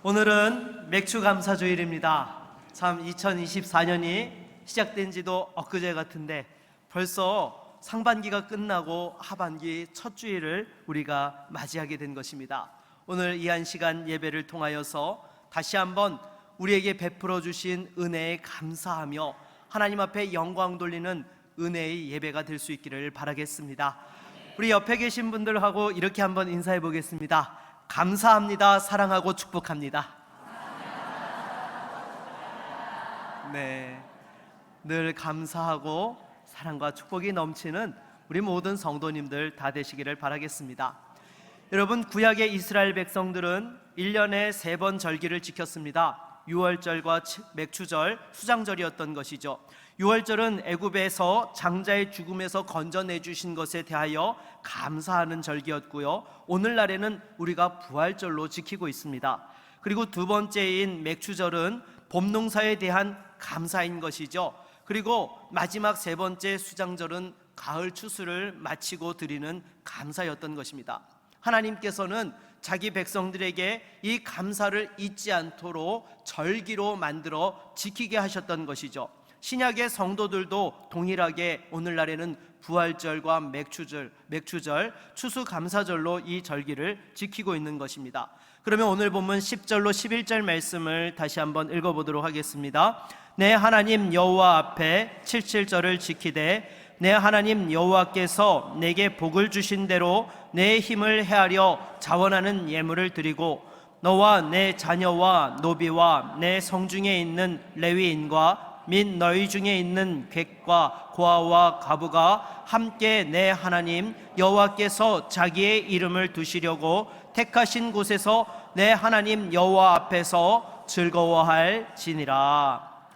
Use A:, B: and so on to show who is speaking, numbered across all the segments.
A: 오늘은 맥주 감사 주일입니다. 참 2024년이 시작된 지도 엊그제 같은데 벌써 상반기가 끝나고 하반기 첫 주일을 우리가 맞이하게 된 것입니다. 오늘 이 한 시간 예배를 통하여서 다시 한번 우리에게 베풀어 주신 은혜에 감사하며 하나님 앞에 영광 돌리는 은혜의 예배가 될 수 있기를 바라겠습니다. 우리 옆에 계신 분들하고 이렇게 한번 인사해 보겠습니다. 감사합니다. 사랑하고 축복합니다. 네, 늘 감사하고 사랑과 축복이 넘치는 우리 모든 성도님들 다 되시기를 바라겠습니다. 여러분, 구약의 이스라엘 백성들은 1년에 3번 절기를 지켰습니다. 6월절과 맥추절, 수장절이었던 것이죠. 6월절은 애굽에서 장자의 죽음에서 건져내 주신 것에 대하여 감사하는 절기였고요, 오늘날에는 우리가 부활절로 지키고 있습니다. 그리고 두 번째인 맥추절은 봄농사에 대한 감사인 것이죠. 그리고 마지막 세 번째 수장절은 가을 추수를 마치고 드리는 감사였던 것입니다. 하나님께서는 자기 백성들에게 이 감사를 잊지 않도록 절기로 만들어 지키게 하셨던 것이죠. 신약의 성도들도 동일하게 오늘날에는 부활절과 맥추절, 추수감사절로 이 절기를 지키고 있는 것입니다. 그러면 오늘 본문 10절로 11절 말씀을 다시 한번 읽어보도록 하겠습니다. 내 하나님 여호와 앞에 77절을 지키되 내 하나님 여호와께서 내게 복을 주신 대로 내 힘을 헤아려 자원하는 예물을 드리고 너와 내 자녀와 노비와 내 성중에 있는 레위인과 및 너희 중에 있는 객과 고아와 과부가 함께 내 하나님 여호와께서 자기의 이름을 두시려고 택하신 곳에서 내 하나님 여호와 앞에서 즐거워할지니라.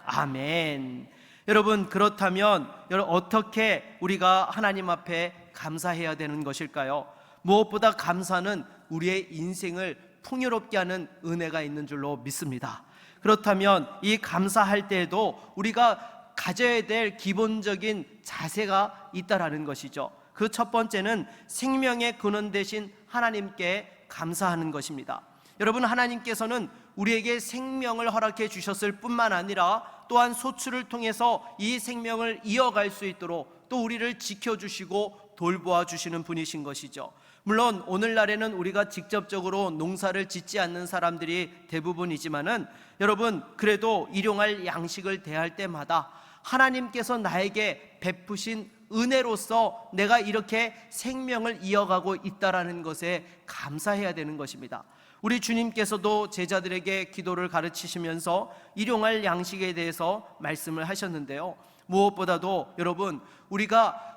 A: 아멘. 여러분, 그렇다면 어떻게 우리가 하나님 앞에 감사해야 되는 것일까요? 무엇보다 감사는 우리의 인생을 풍요롭게 하는 은혜가 있는 줄로 믿습니다. 그렇다면 이 감사할 때에도 우리가 가져야 될 기본적인 자세가 있다라는 것이죠. 그 첫 번째는 생명의 근원 되신 하나님께 감사하는 것입니다. 여러분, 하나님께서는 우리에게 생명을 허락해 주셨을 뿐만 아니라 또한 소출을 통해서 이 생명을 이어갈 수 있도록 또 우리를 지켜주시고 돌보아 주시는 분이신 것이죠. 물론 오늘날에는 우리가 직접적으로 농사를 짓지 않는 사람들이 대부분이지만은 여러분, 그래도 일용할 양식을 대할 때마다 하나님께서 나에게 베푸신 은혜로서 내가 이렇게 생명을 이어가고 있다라는 것에 감사해야 되는 것입니다. 우리 주님께서도 제자들에게 기도를 가르치시면서 일용할 양식에 대해서 말씀을 하셨는데요, 무엇보다도 여러분,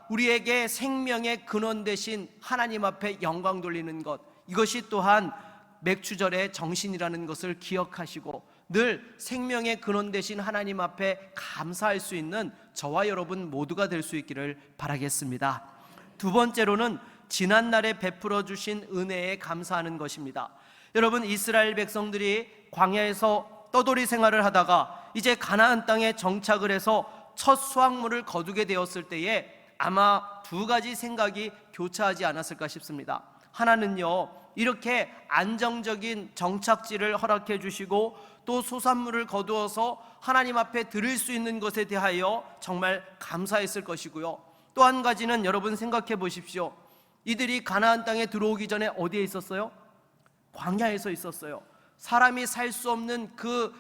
A: 우리에게 생명의 근원 되신 하나님 앞에 영광 돌리는 것, 이것이 또한 맥추절의 정신이라는 것을 기억하시고 늘 생명의 근원 되신 하나님 앞에 감사할 수 있는 저와 여러분 모두가 될 수 있기를 바라겠습니다. 두 번째로는 지난날에 베풀어 주신 은혜에 감사하는 것입니다. 여러분, 이스라엘 백성들이 광야에서 떠돌이 생활을 하다가 이제 가나안 땅에 정착을 해서 첫 수확물을 거두게 되었을 때에 아마 두 가지 생각이 교차하지 않았을까 싶습니다. 하나는요, 이렇게 안정적인 정착지를 허락해 주시고 또 소산물을 거두어서 하나님 앞에 드릴 수 있는 것에 대하여 정말 감사했을 것이고요, 또 한 가지는 여러분 생각해 보십시오. 이들이 가나안 땅에 들어오기 전에 어디에 있었어요? 광야에서 있었어요. 사람이 살 수 없는 그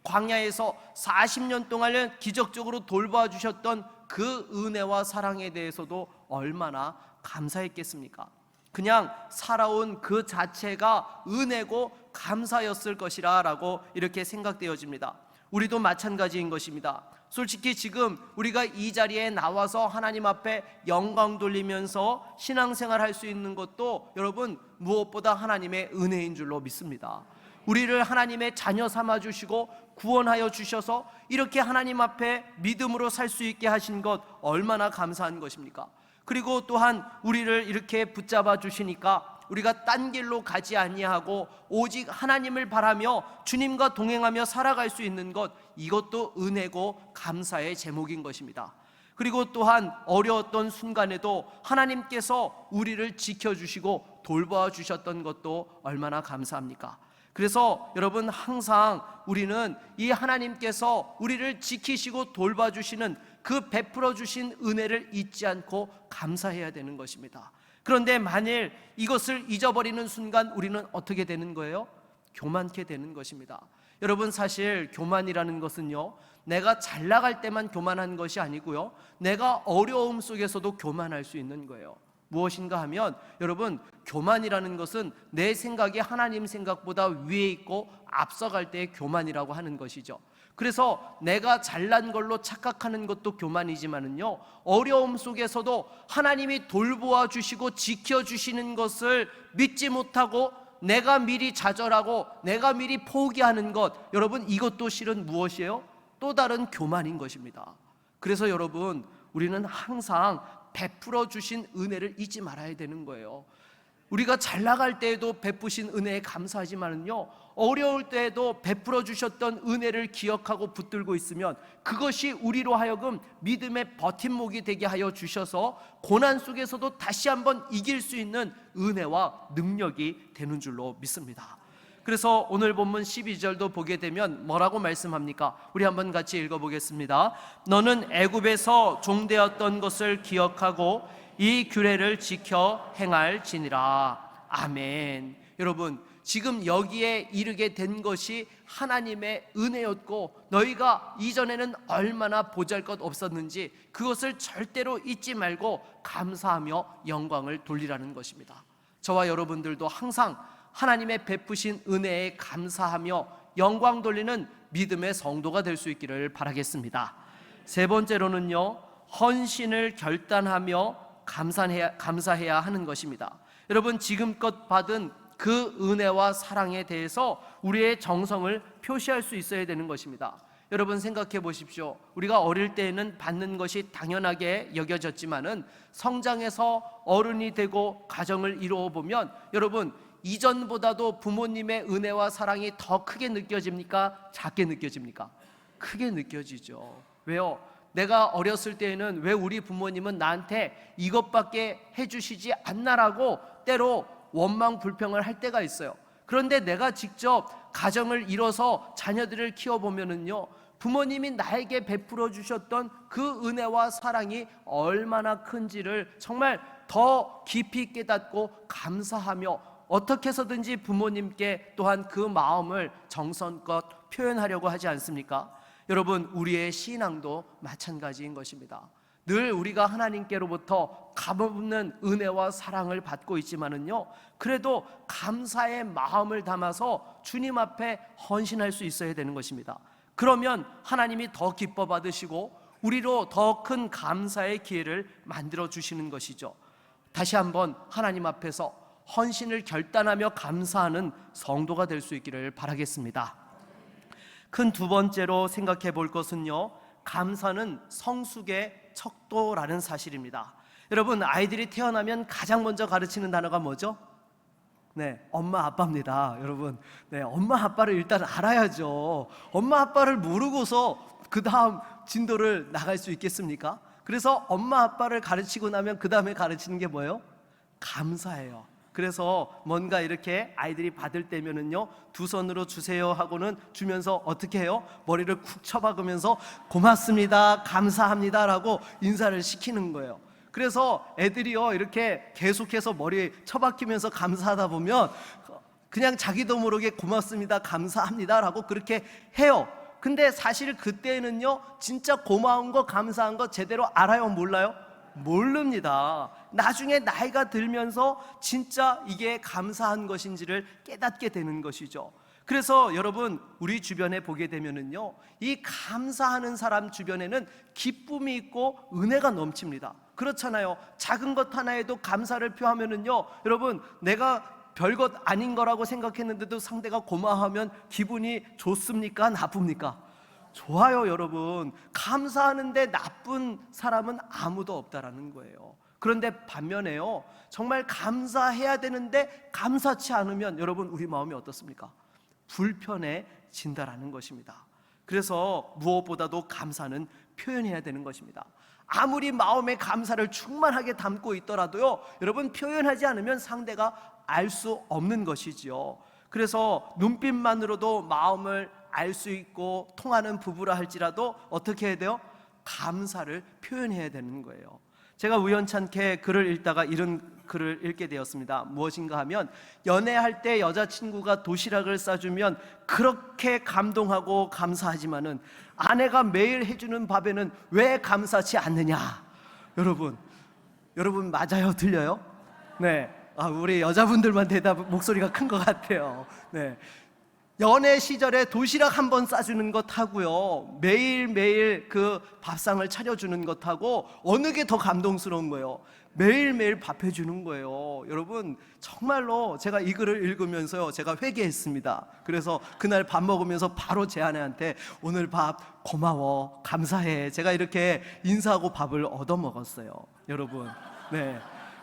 A: 광야에서 40년 동안 기적적으로 돌봐 주셨던 그 은혜와 사랑에 대해서도 얼마나 감사했겠습니까? 그냥 살아온 그 자체가 은혜고 감사였을 것이라 라고 이렇게 생각되어집니다. 우리도 마찬가지인 것입니다. 솔직히 지금 우리가 이 자리에 나와서 하나님 앞에 영광 돌리면서 신앙생활 할 수 있는 것도 여러분 무엇보다 하나님의 은혜인 줄로 믿습니다. 우리를 하나님의 자녀 삼아 주시고 구원하여 주셔서 이렇게 하나님 앞에 믿음으로 살 수 있게 하신 것 얼마나 감사한 것입니까? 그리고 또한 우리를 이렇게 붙잡아 주시니까 우리가 딴 길로 가지 아니하고 오직 하나님을 바라며 주님과 동행하며 살아갈 수 있는 것, 이것도 은혜고 감사의 제목인 것입니다. 그리고 또한 어려웠던 순간에도 하나님께서 우리를 지켜주시고 돌보아 주셨던 것도 얼마나 감사합니까? 그래서 여러분, 항상 우리는 이 하나님께서 우리를 지키시고 돌봐주시는 그 베풀어 주신 은혜를 잊지 않고 감사해야 되는 것입니다. 그런데 만일 이것을 잊어버리는 순간 우리는 어떻게 되는 거예요? 교만케 되는 것입니다. 여러분, 사실 교만이라는 것은요, 내가 잘 나갈 때만 교만한 것이 아니고요, 내가 어려움 속에서도 교만할 수 있는 거예요. 무엇인가 하면, 여러분, 교만이라는 것은 내 생각이 하나님 생각보다 위에 있고 앞서갈 때의 교만이라고 하는 것이죠. 그래서 내가 잘난 걸로 착각하는 것도 교만이지만은요, 어려움 속에서도 하나님이 돌보아 주시고 지켜주시는 것을 믿지 못하고 내가 미리 좌절하고 내가 미리 포기하는 것, 여러분, 이것도 실은 무엇이에요? 또 다른 교만인 것입니다. 그래서 여러분, 우리는 항상 베풀어 주신 은혜를 잊지 말아야 되는 거예요. 우리가 잘 나갈 때에도 베푸신 은혜에 감사하지만은요, 어려울 때에도 베풀어 주셨던 은혜를 기억하고 붙들고 있으면 그것이 우리로 하여금 믿음의 버팀목이 되게 하여 주셔서 고난 속에서도 다시 한번 이길 수 있는 은혜와 능력이 되는 줄로 믿습니다. 그래서 오늘 본문 12절도 보게 되면 뭐라고 말씀합니까? 우리 한번 같이 읽어보겠습니다. 너는 애굽에서 종되었던 것을 기억하고 이 규례를 지켜 행할지니라. 아멘. 여러분, 지금 여기에 이르게 된 것이 하나님의 은혜였고, 너희가 이전에는 얼마나 보잘것 없었는지 그것을 절대로 잊지 말고 감사하며 영광을 돌리라는 것입니다. 저와 여러분들도 항상 하나님의 베푸신 은혜에 감사하며 영광 돌리는 믿음의 성도가 될 수 있기를 바라겠습니다. 세 번째로는요, 헌신을 결단하며 감사해야 하는 것입니다. 여러분, 지금껏 받은 그 은혜와 사랑에 대해서 우리의 정성을 표시할 수 있어야 되는 것입니다. 여러분, 생각해 보십시오. 우리가 어릴 때에는 받는 것이 당연하게 여겨졌지만은 성장해서 어른이 되고 가정을 이루어 보면, 여러분, 이전보다도 부모님의 은혜와 사랑이 더 크게 느껴집니까? 작게 느껴집니까? 크게 느껴지죠. 왜요? 내가 어렸을 때에는 왜 우리 부모님은 나한테 이것밖에 해주시지 않나라고 때로 원망 불평을 할 때가 있어요. 그런데 내가 직접 가정을 이뤄서 자녀들을 키워보면은요, 부모님이 나에게 베풀어 주셨던 그 은혜와 사랑이 얼마나 큰지를 정말 더 깊이 깨닫고 감사하며 어떻게 해서든지 부모님께 또한 그 마음을 정성껏 표현하려고 하지 않습니까? 여러분, 우리의 신앙도 마찬가지인 것입니다. 늘 우리가 하나님께로부터 값없는 은혜와 사랑을 받고 있지만은요, 그래도 감사의 마음을 담아서 주님 앞에 헌신할 수 있어야 되는 것입니다. 그러면 하나님이 더 기뻐 받으시고 우리로 더 큰 감사의 기회를 만들어 주시는 것이죠. 다시 한번 하나님 앞에서 헌신을 결단하며 감사하는 성도가 될 수 있기를 바라겠습니다. 큰 두 번째로 생각해 볼 것은요, 감사는 성숙의 척도라는 사실입니다. 여러분, 아이들이 태어나면 가장 먼저 가르치는 단어가 뭐죠? 네, 엄마 아빠입니다. 여러분, 네, 엄마 아빠를 일단 알아야죠. 엄마 아빠를 모르고서 그 다음 진도를 나갈 수 있겠습니까? 그래서 엄마 아빠를 가르치고 나면 그 다음에 가르치는 게 뭐예요? 감사예요. 그래서 뭔가 이렇게 아이들이 받을 때면은요, 두 손으로 주세요 하고는 주면서 어떻게 해요? 머리를 쿡 쳐박으면서 고맙습니다, 감사합니다 라고 인사를 시키는 거예요. 그래서 애들이요, 이렇게 계속해서 머리 쳐박히면서 감사하다 보면 그냥 자기도 모르게 고맙습니다, 감사합니다 라고 그렇게 해요. 근데 사실 그때는요, 진짜 고마운 거 감사한 거 제대로 알아요, 몰라요? 모릅니다. 나중에 나이가 들면서 진짜 이게 감사한 것인지를 깨닫게 되는 것이죠. 그래서 여러분, 우리 주변에 보게 되면은요, 이 감사하는 사람 주변에는 기쁨이 있고 은혜가 넘칩니다. 그렇잖아요. 작은 것 하나에도 감사를 표하면은요, 여러분, 내가 별것 아닌 거라고 생각했는데도 상대가 고마워하면 기분이 좋습니까? 나쁩니까? 좋아요. 여러분, 감사하는데 나쁜 사람은 아무도 없다라는 거예요. 그런데 반면에요, 정말 감사해야 되는데 감사치 않으면 여러분, 우리 마음이 어떻습니까? 불편해진다라는 것입니다. 그래서 무엇보다도 감사는 표현해야 되는 것입니다. 아무리 마음에 감사를 충만하게 담고 있더라도요, 여러분, 표현하지 않으면 상대가 알 수 없는 것이지요. 그래서 눈빛만으로도 마음을 알 수 있고 통하는 부부라 할지라도 어떻게 해야 돼요? 감사를 표현해야 되는 거예요. 제가 우연찮게 글을 읽다가 이런 글을 읽게 되었습니다. 무엇인가 하면, 연애할 때 여자친구가 도시락을 싸주면 그렇게 감동하고 감사하지만은 아내가 매일 해주는 밥에는 왜 감사치 않느냐. 여러분 맞아요? 들려요? 네. 우리 여자분들만 목소리가 큰 것 같아요. 네. 연애 시절에 도시락 한 번 싸주는 것하고요, 매일매일 그 밥상을 차려주는 것하고 어느 게 더 감동스러운 거예요? 매일매일 밥 해주는 거예요. 여러분, 정말로 제가 이 글을 읽으면서요, 제가 회개했습니다. 그래서 그날 밥 먹으면서 바로 제 아내한테 오늘 밥 고마워, 감사해, 제가 이렇게 인사하고 밥을 얻어 먹었어요. 여러분, 네.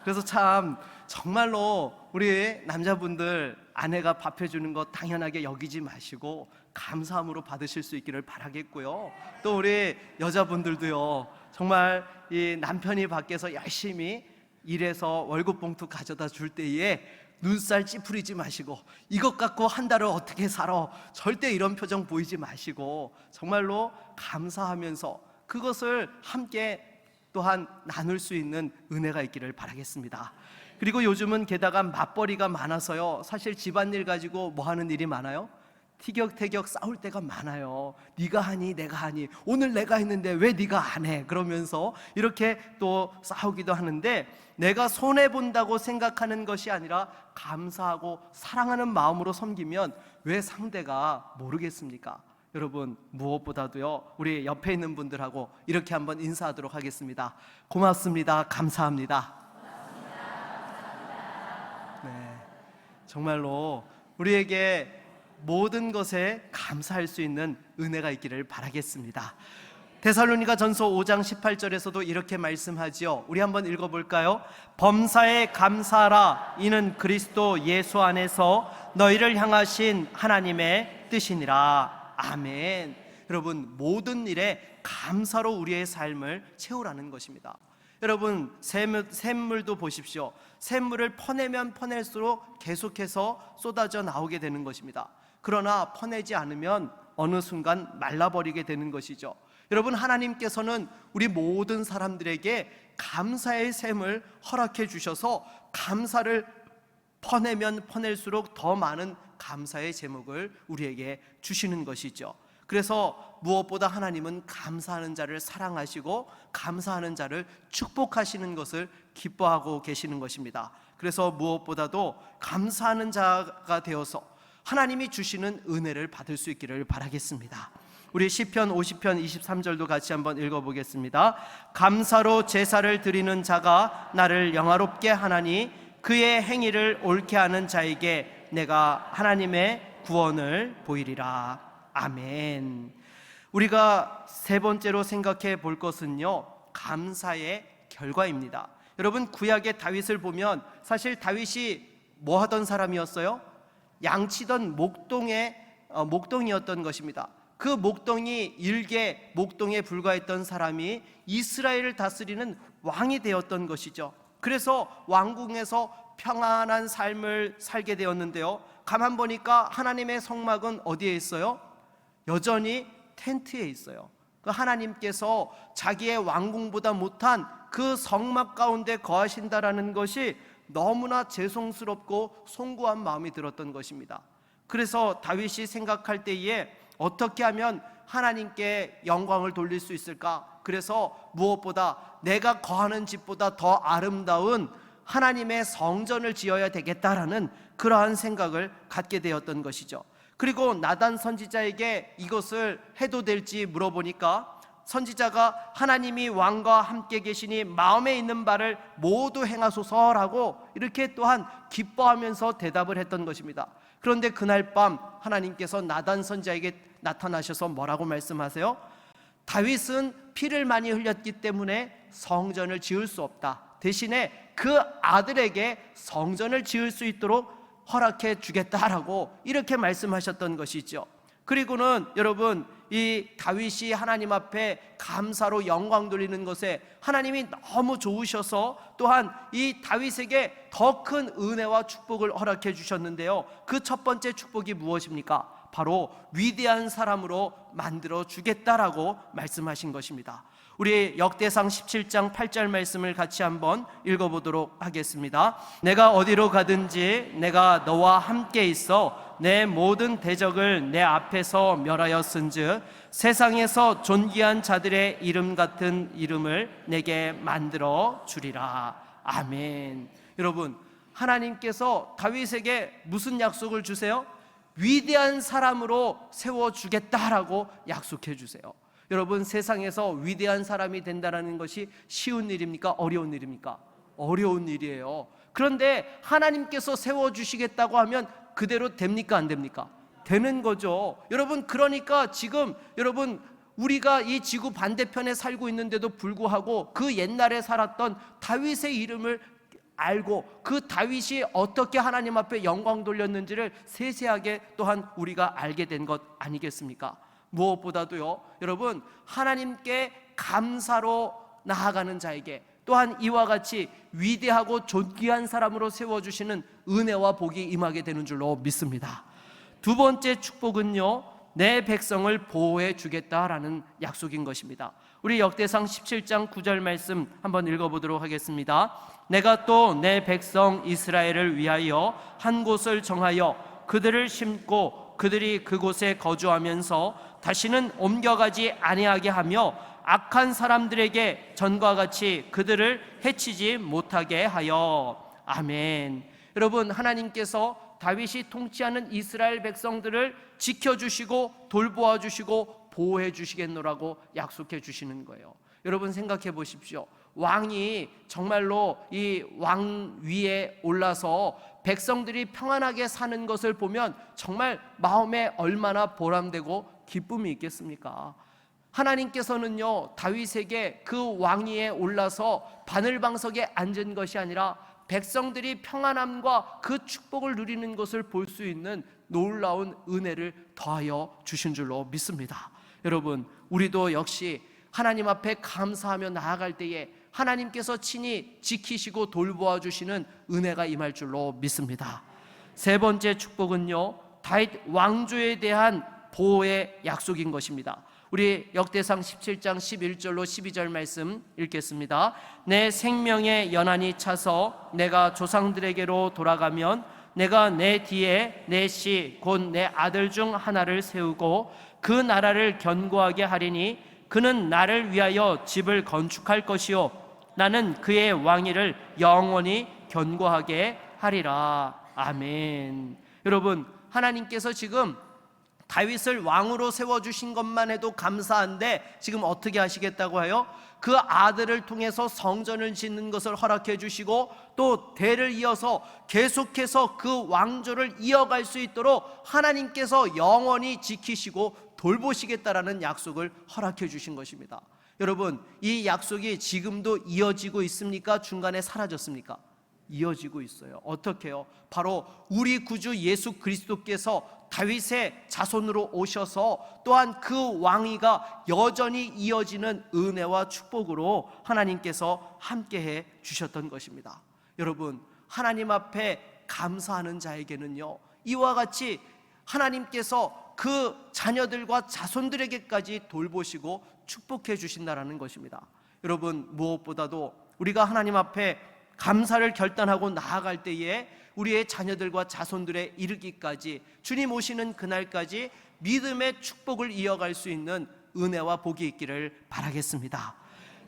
A: 그래서 참 정말로 우리 남자분들, 아내가 밥 해주는 거 당연하게 여기지 마시고 감사함으로 받으실 수 있기를 바라겠고요. 또 우리 여자분들도요, 정말 이 남편이 밖에서 열심히 일해서 월급 봉투 가져다 줄 때에 눈살 찌푸리지 마시고 이것 갖고 한 달을 어떻게 살아, 절대 이런 표정 보이지 마시고 정말로 감사하면서 그것을 함께 또한 나눌 수 있는 은혜가 있기를 바라겠습니다. 그리고 요즘은 게다가 맞벌이가 많아서요, 사실 집안일 가지고 뭐 하는 일이 많아요? 티격태격 싸울 때가 많아요. 네가 하니 내가 하니, 오늘 내가 했는데 왜 네가 안 해? 그러면서 이렇게 또 싸우기도 하는데, 내가 손해본다고 생각하는 것이 아니라 감사하고 사랑하는 마음으로 섬기면 왜 상대가 모르겠습니까? 여러분, 무엇보다도요, 우리 옆에 있는 분들하고 이렇게 한번 인사하도록 하겠습니다. 고맙습니다. 감사합니다. 네, 정말로 우리에게 모든 것에 감사할 수 있는 은혜가 있기를 바라겠습니다. 데살로니가 전서 5장 18절에서도 이렇게 말씀하지요. 우리 한번 읽어볼까요? 범사에 감사하라, 이는 그리스도 예수 안에서 너희를 향하신 하나님의 뜻이니라. 아멘. 여러분, 모든 일에 감사로 우리의 삶을 채우라는 것입니다. 여러분, 샘물도 보십시오. 샘물을 퍼내면 퍼낼수록 계속해서 쏟아져 나오게 되는 것입니다. 그러나 퍼내지 않으면 어느 순간 말라버리게 되는 것이죠. 여러분, 하나님께서는 우리 모든 사람들에게 감사의 샘을 허락해 주셔서 감사를 퍼내면 퍼낼수록 더 많은 감사의 제목을 우리에게 주시는 것이죠. 그래서 무엇보다 하나님은 감사하는 자를 사랑하시고 감사하는 자를 축복하시는 것을 기뻐하고 계시는 것입니다. 그래서 무엇보다도 감사하는 자가 되어서 하나님이 주시는 은혜를 받을 수 있기를 바라겠습니다. 우리 시편 50편 23절도 같이 한번 읽어보겠습니다. 감사로 제사를 드리는 자가 나를 영화롭게 하나니 그의 행위를 옳게 하는 자에게 내가 하나님의 구원을 보이리라. 아멘. 우리가 세 번째로 생각해 볼 것은요, 감사의 결과입니다. 여러분, 구약의 다윗을 보면 사실 다윗이 뭐 하던 사람이었어요? 양치던 목동이었던 것입니다. 그 목동이 일개 목동에 불과했던 사람이 이스라엘을 다스리는 왕이 되었던 것이죠. 그래서 왕궁에서 평안한 삶을 살게 되었는데요, 가만 보니까 하나님의 성막은 어디에 있어요? 여전히 텐트에 있어요. 그 하나님께서 자기의 왕궁보다 못한 그 성막 가운데 거하신다라는 것이 너무나 죄송스럽고 송구한 마음이 들었던 것입니다. 그래서 다윗이 생각할 때에 어떻게 하면 하나님께 영광을 돌릴 수 있을까? 그래서 무엇보다 내가 거하는 집보다 더 아름다운 하나님의 성전을 지어야 되겠다라는 그러한 생각을 갖게 되었던 것이죠. 그리고 나단 선지자에게 이것을 해도 될지 물어보니까 선지자가 하나님이 왕과 함께 계시니 마음에 있는 바를 모두 행하소서라고 이렇게 또한 기뻐하면서 대답을 했던 것입니다. 그런데 그날 밤 하나님께서 나단 선지자에게 나타나셔서 뭐라고 말씀하세요? 다윗은 피를 많이 흘렸기 때문에 성전을 지을 수 없다. 대신에 그 아들에게 성전을 지을 수 있도록 허락해 주겠다라고 이렇게 말씀하셨던 것이죠. 그리고는 여러분, 이 다윗이 하나님 앞에 감사로 영광 돌리는 것에 하나님이 너무 좋으셔서 또한 이 다윗에게 더 큰 은혜와 축복을 허락해 주셨는데요, 그 첫 번째 축복이 무엇입니까? 바로 위대한 사람으로 만들어 주겠다라고 말씀하신 것입니다. 우리 역대상 17장 8절 말씀을 같이 한번 읽어보도록 하겠습니다. 내가 어디로 가든지 내가 너와 함께 있어 내 모든 대적을 내 앞에서 멸하였은즉 세상에서 존귀한 자들의 이름 같은 이름을 내게 만들어 주리라. 아멘. 여러분, 하나님께서 다윗에게 무슨 약속을 주세요? 위대한 사람으로 세워주겠다라고 약속해 주세요. 여러분, 세상에서 위대한 사람이 된다는 것이 쉬운 일입니까? 어려운 일입니까? 어려운 일이에요. 그런데 하나님께서 세워주시겠다고 하면 그대로 됩니까? 안 됩니까? 되는 거죠. 여러분, 그러니까 지금 여러분, 우리가 이 지구 반대편에 살고 있는데도 불구하고 그 옛날에 살았던 다윗의 이름을 알고 그 다윗이 어떻게 하나님 앞에 영광 돌렸는지를 세세하게 또한 우리가 알게 된 것 아니겠습니까? 무엇보다도요, 여러분, 하나님께 감사로 나아가는 자에게 또한 이와 같이 위대하고 존귀한 사람으로 세워주시는 은혜와 복이 임하게 되는 줄로 믿습니다. 두 번째 축복은요, 내 백성을 보호해 주겠다라는 약속인 것입니다. 우리 역대상 17장 9절 말씀 한번 읽어보도록 하겠습니다. 내가 또 내 백성 이스라엘을 위하여 한 곳을 정하여 그들을 심고 그들이 그곳에 거주하면서 다시는 옮겨가지 아니하게 하며 악한 사람들에게 전과 같이 그들을 해치지 못하게 하여. 아멘. 여러분, 하나님께서 다윗이 통치하는 이스라엘 백성들을 지켜주시고 돌보아 주시고 보호해 주시겠노라고 약속해 주시는 거예요. 여러분, 생각해 보십시오. 왕이 정말로 이 왕 위에 올라서 백성들이 평안하게 사는 것을 보면 정말 마음에 얼마나 보람되고 기쁨이 있겠습니까? 하나님께서는요, 다윗에게 그 왕위에 올라서 바늘방석에 앉은 것이 아니라 백성들이 평안함과 그 축복을 누리는 것을 볼 수 있는 놀라운 은혜를 더하여 주신 줄로 믿습니다. 여러분, 우리도 역시 하나님 앞에 감사하며 나아갈 때에 하나님께서 친히 지키시고 돌보아 주시는 은혜가 임할 줄로 믿습니다. 세 번째 축복은요, 다윗 왕조에 대한 보호의 약속인 것입니다. 우리 역대상 17장 11절로 12절 말씀 읽겠습니다. 내 생명의 연한이 차서 내가 조상들에게로 돌아가면 내가 내 뒤에 내 씨 곧 내 아들 중 하나를 세우고 그 나라를 견고하게 하리니 그는 나를 위하여 집을 건축할 것이요 나는 그의 왕위를 영원히 견고하게 하리라. 아멘. 여러분, 하나님께서 지금 다윗을 왕으로 세워주신 것만 해도 감사한데 지금 어떻게 하시겠다고 해요? 그 아들을 통해서 성전을 짓는 것을 허락해 주시고 또 대를 이어서 계속해서 그 왕조를 이어갈 수 있도록 하나님께서 영원히 지키시고 돌보시겠다라는 약속을 허락해 주신 것입니다. 여러분, 이 약속이 지금도 이어지고 있습니까? 중간에 사라졌습니까? 이어지고 있어요. 어떻게요? 바로 우리 구주 예수 그리스도께서 다윗의 자손으로 오셔서 또한 그 왕위가 여전히 이어지는 은혜와 축복으로 하나님께서 함께해 주셨던 것입니다. 여러분, 하나님 앞에 감사하는 자에게는요, 이와 같이 하나님께서 그 자녀들과 자손들에게까지 돌보시고 축복해 주신다라는 것입니다. 여러분, 무엇보다도 우리가 하나님 앞에 감사를 결단하고 나아갈 때에 우리의 자녀들과 자손들에 이르기까지 주님 오시는 그날까지 믿음의 축복을 이어갈 수 있는 은혜와 복이 있기를 바라겠습니다.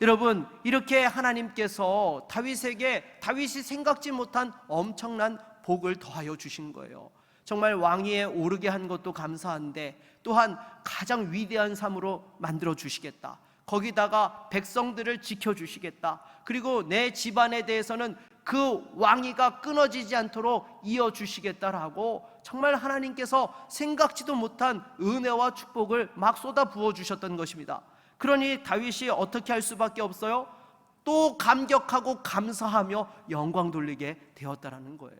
A: 여러분, 이렇게 하나님께서 다윗에게 다윗이 생각지 못한 엄청난 복을 더하여 주신 거예요. 정말 왕위에 오르게 한 것도 감사한데 또한 가장 위대한 삶으로 만들어 주시겠다. 거기다가 백성들을 지켜주시겠다. 그리고 내 집안에 대해서는 그 왕위가 끊어지지 않도록 이어주시겠다라고 정말 하나님께서 생각지도 못한 은혜와 축복을 막 쏟아 부어주셨던 것입니다. 그러니 다윗이 어떻게 할 수밖에 없어요? 또 감격하고 감사하며 영광 돌리게 되었다라는 거예요.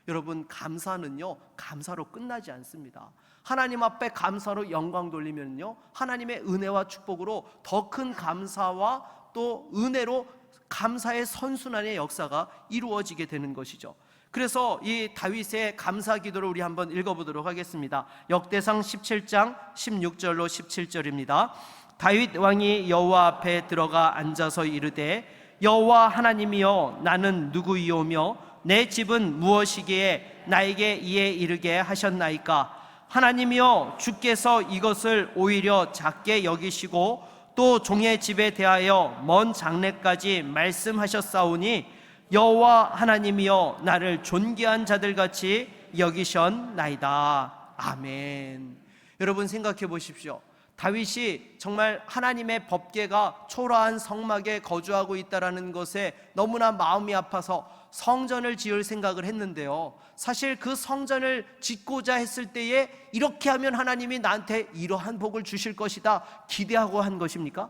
A: 여러분, 감사는요, 감사로 끝나지 않습니다. 하나님 앞에 감사로 영광 돌리면요, 하나님의 은혜와 축복으로 더 큰 감사와 또 은혜로 감사의 선순환의 역사가 이루어지게 되는 것이죠. 그래서 이 다윗의 감사 기도를 우리 한번 읽어보도록 하겠습니다. 역대상 17장 16절로 17절입니다. 다윗 왕이 여호와 앞에 들어가 앉아서 이르되 여호와 하나님이여 나는 누구이오며 내 집은 무엇이기에 나에게 이에 이르게 하셨나이까? 하나님이여 주께서 이것을 오히려 작게 여기시고 또 종의 집에 대하여 먼 장래까지 말씀하셨사오니 여호와 하나님이여 나를 존귀한 자들같이 여기셨나이다. 아멘. 여러분 생각해 보십시오. 다윗이 정말 하나님의 법궤가 초라한 성막에 거주하고 있다는 것에 너무나 마음이 아파서 성전을 지을 생각을 했는데요, 사실 그 성전을 짓고자 했을 때에 이렇게 하면 하나님이 나한테 이러한 복을 주실 것이다 기대하고 한 것입니까?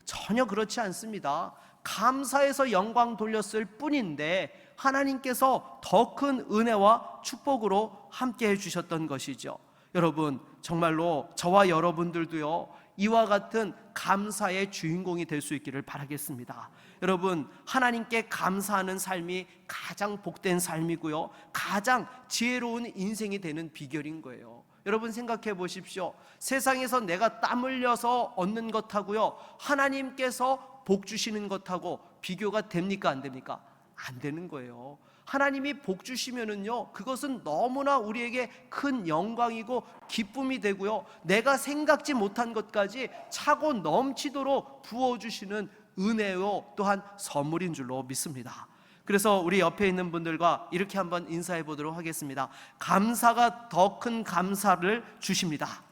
A: 전혀 그렇지 않습니다. 감사해서 영광 돌렸을 뿐인데 하나님께서 더 큰 은혜와 축복으로 함께 해주셨던 것이죠. 여러분 정말로 저와 여러분들도요, 이와 같은 감사의 주인공이 될 수 있기를 바라겠습니다. 여러분 하나님께 감사하는 삶이 가장 복된 삶이고요, 가장 지혜로운 인생이 되는 비결인 거예요. 여러분 생각해 보십시오. 세상에서 내가 땀 흘려서 얻는 것하고요, 하나님께서 복 주시는 것하고 비교가 됩니까? 안 됩니까? 안 되는 거예요. 하나님이 복 주시면은요, 그것은 너무나 우리에게 큰 영광이고 기쁨이 되고요, 내가 생각지 못한 것까지 차고 넘치도록 부어주시는 은혜요 또한 선물인 줄로 믿습니다. 그래서 우리 옆에 있는 분들과 이렇게 한번 인사해 보도록 하겠습니다. 감사가 더 큰 감사를 주십니다.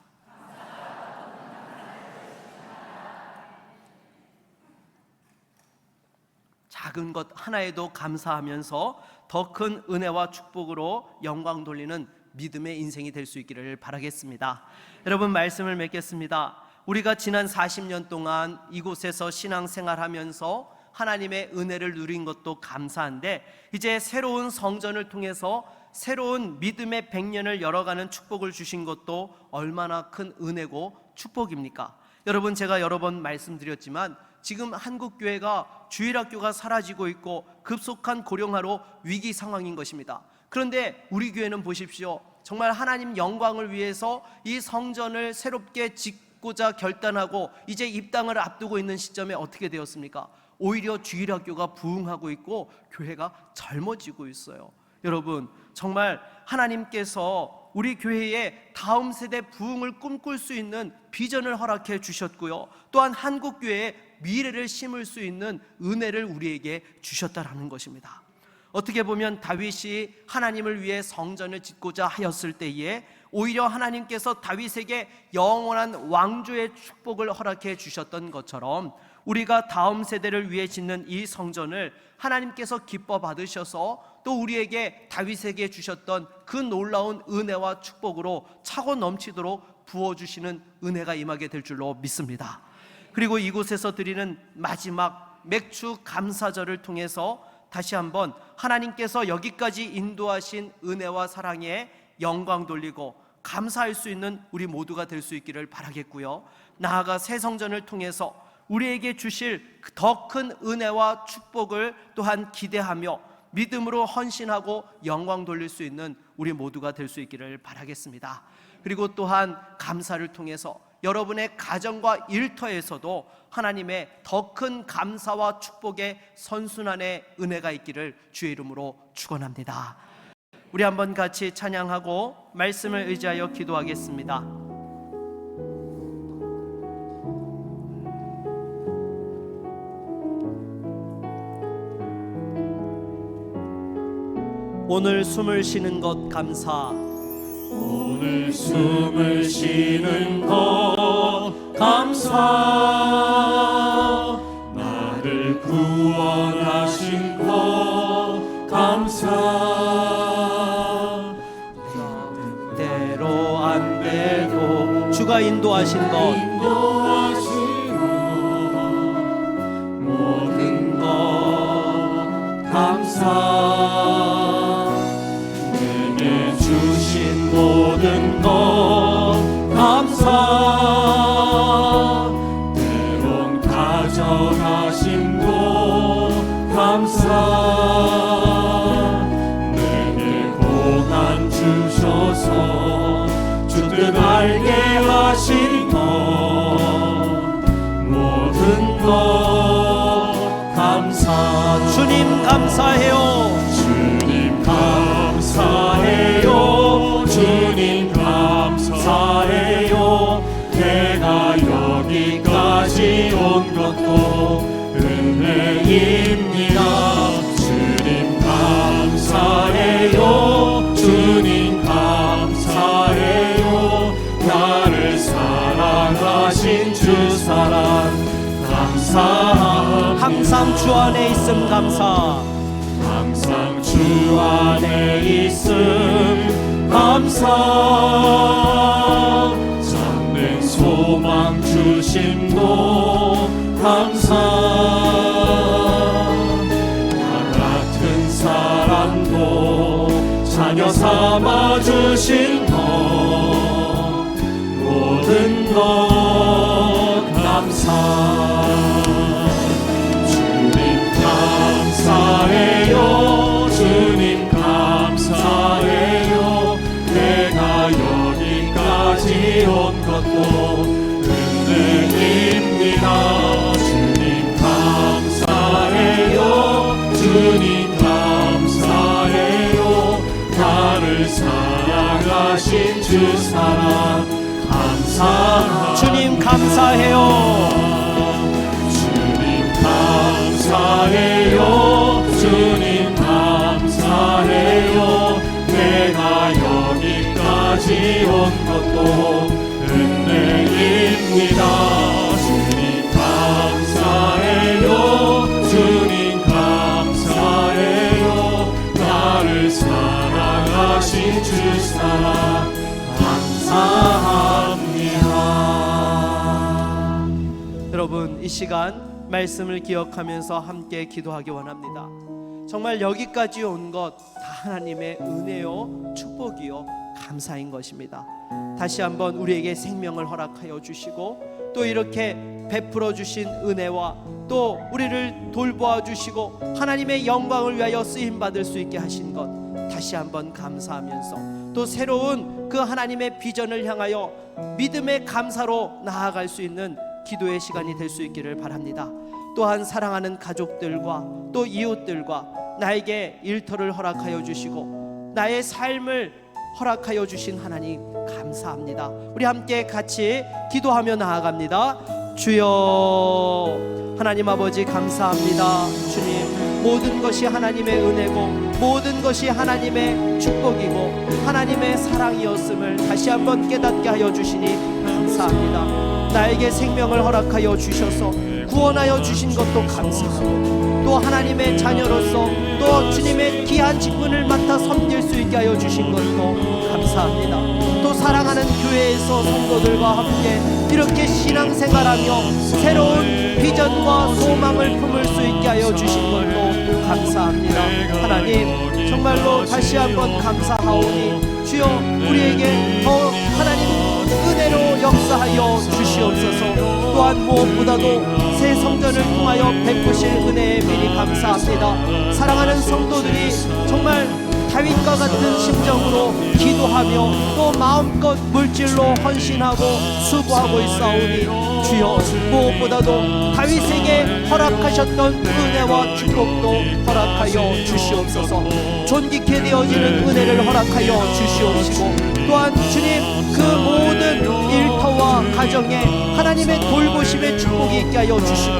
A: 작은 것 하나에도 감사하면서 더 큰 은혜와 축복으로 영광 돌리는 믿음의 인생이 될 수 있기를 바라겠습니다. 여러분 말씀을 맺겠습니다. 우리가 지난 40년 동안 이곳에서 신앙생활하면서 하나님의 은혜를 누린 것도 감사한데, 이제 새로운 성전을 통해서 새로운 믿음의 100년을 열어가는 축복을 주신 것도 얼마나 큰 은혜고 축복입니까? 여러분 제가 여러 번 말씀드렸지만 지금 한국교회가 주일학교가 사라지고 있고 급속한 고령화로 위기 상황인 것입니다. 그런데 우리 교회는 보십시오. 정말 하나님 영광을 위해서 이 성전을 새롭게 짓고자 결단하고 이제 입당을 앞두고 있는 시점에 어떻게 되었습니까? 오히려 주일학교가 부흥하고 있고 교회가 젊어지고 있어요. 여러분 정말 하나님께서 우리 교회에 다음 세대 부흥을 꿈꿀 수 있는 비전을 허락해 주셨고요, 또한 한국교회에 미래를 심을 수 있는 은혜를 우리에게 주셨다라는 것입니다. 어떻게 보면 다윗이 하나님을 위해 성전을 짓고자 하였을 때에 오히려 하나님께서 다윗에게 영원한 왕조의 축복을 허락해 주셨던 것처럼 우리가 다음 세대를 위해 짓는 이 성전을 하나님께서 기뻐 받으셔서 또 우리에게 다윗에게 주셨던 그 놀라운 은혜와 축복으로 차고 넘치도록 부어주시는 은혜가 임하게 될 줄로 믿습니다. 그리고 이곳에서 드리는 마지막 맥주 감사절을 통해서 다시 한번 하나님께서 여기까지 인도하신 은혜와 사랑에 영광 돌리고 감사할 수 있는 우리 모두가 될 수 있기를 바라겠고요, 나아가 새 성전을 통해서 우리에게 주실 더 큰 은혜와 축복을 또한 기대하며 믿음으로 헌신하고 영광 돌릴 수 있는 우리 모두가 될 수 있기를 바라겠습니다. 그리고 또한 감사를 통해서 여러분의 가정과 일터에서도 하나님의 더 큰 감사와 축복의 선순환의 은혜가 있기를 주의 이름으로 축원합니다. 우리 한번 같이 찬양하고 말씀을 의지하여 기도하겠습니다. 오늘 숨을 쉬는 것 감사,
B: 오늘 숨을 쉬는 것 감사, 나를 구원하신 것 감사,
A: 때로 안 돼도 주가 인도하신 것
B: 모든 것 감사, 주신 모든 것 은혜입니다. 주님 감사해요. 주님 감사해요. 나를 사랑하신 주 사랑 감사합니다.
A: 항상 주 안에 있음 감사.
B: 항상 주 안에 있음 감사. 참된 소망 주심도 감사. 나 같은 사람도 자녀 삼아 주신 것 모든 것 감사. 주님 감사해요. 주님 감사해요. 내가 여기까지 온 것도 은혜입니다. 주님 감사해요. 주님 감사해요. 나를 사랑하신 주 사랑 감사합니다.
A: 주님 감사해요.
B: 감사해요. 주님 감사해요. 내가 여기까지 온 것도 은혜입니다. 주님 감사해요. 주님 감사해요. 나를 사랑하신 주 사랑 감사합니다.
A: 여러분, 이 시간 말씀을 기억하면서 함께 기도하기 원합니다. 정말 여기까지 온 것 다 하나님의 은혜요, 축복이요, 감사인 것입니다. 다시 한번 우리에게 생명을 허락하여 주시고 또 이렇게 베풀어 주신 은혜와 또 우리를 돌보아 주시고 하나님의 영광을 위하여 쓰임 받을 수 있게 하신 것 다시 한번 감사하면서 또 새로운 그 하나님의 비전을 향하여 믿음의 감사로 나아갈 수 있는 기도의 시간이 될 수 있기를 바랍니다. 또한 사랑하는 가족들과 또 이웃들과 나에게 일터를 허락하여 주시고 나의 삶을 허락하여 주신 하나님 감사합니다. 우리 함께 같이 기도하며 나아갑니다. 주여, 하나님 아버지 감사합니다. 주님, 모든 것이 하나님의 은혜고 모든 것이 하나님의 축복이고 하나님의 사랑이었음을 다시 한번 깨닫게 하여 주시니 감사합니다. 나에게 생명을 허락하여 주셔서 구원하여 주신 것도 감사하고 또 하나님의 자녀로서 또 주님의 귀한 직분을 맡아 섬길 수 있게 하여 주신 것도 감사합니다. 또 사랑하는 교회에서 성도들과 함께 이렇게 신앙생활하며 새로운 비전과 소망을 품을 수 있게 하여 주신 것도 감사합니다. 하나님, 정말로 다시 한번 감사하오니 주여, 우리에게 더 하나님 은혜로 역사하여 주시옵소서. 또한 무엇보다도 새 성전을 통하여 베푸실 은혜에 미리 감사합니다. 사랑하는 성도들이 정말 다윗과 같은 심정으로 기도하며 또 마음껏 물질로 헌신하고 수고하고 있사오니 주여, 무엇보다도 다윗에게 허락하셨던 은혜와 축복도 허락하여 주시옵소서. 존귀케 되어지는 은혜를 허락하여 주시옵시고 또한 주님, 그 모든 일터와 가정에 하나님의 돌보심의 축복이 있게 하여 주시고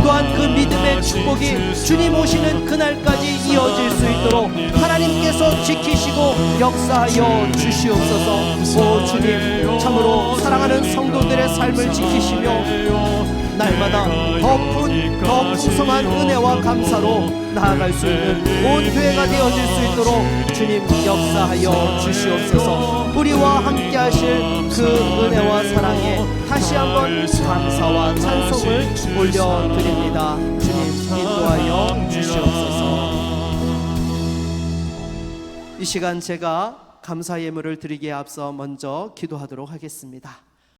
A: 또한 그 믿음의 축복이 주님 오시는 그날까지 이어질 수 있도록 하나님께서 지키시고 역사하여 주시옵소서. 오 주님, 참으로 사랑하는 성도들의 삶을 지키시며 날마다 더 풍성한 은혜와 감사로 나아갈 수 있는 온 교회가 되어질 수 있도록 주님 역사하여 주시옵소서. 우리와 함께 하실 그 은혜와 사랑에 다시 한번 감사와 찬송을 올려드립니다. 주님 인도하여 주시옵소서. 이 시간 제가 감사 예물을 드리기에 앞서 먼저 기도하도록 하겠습니다.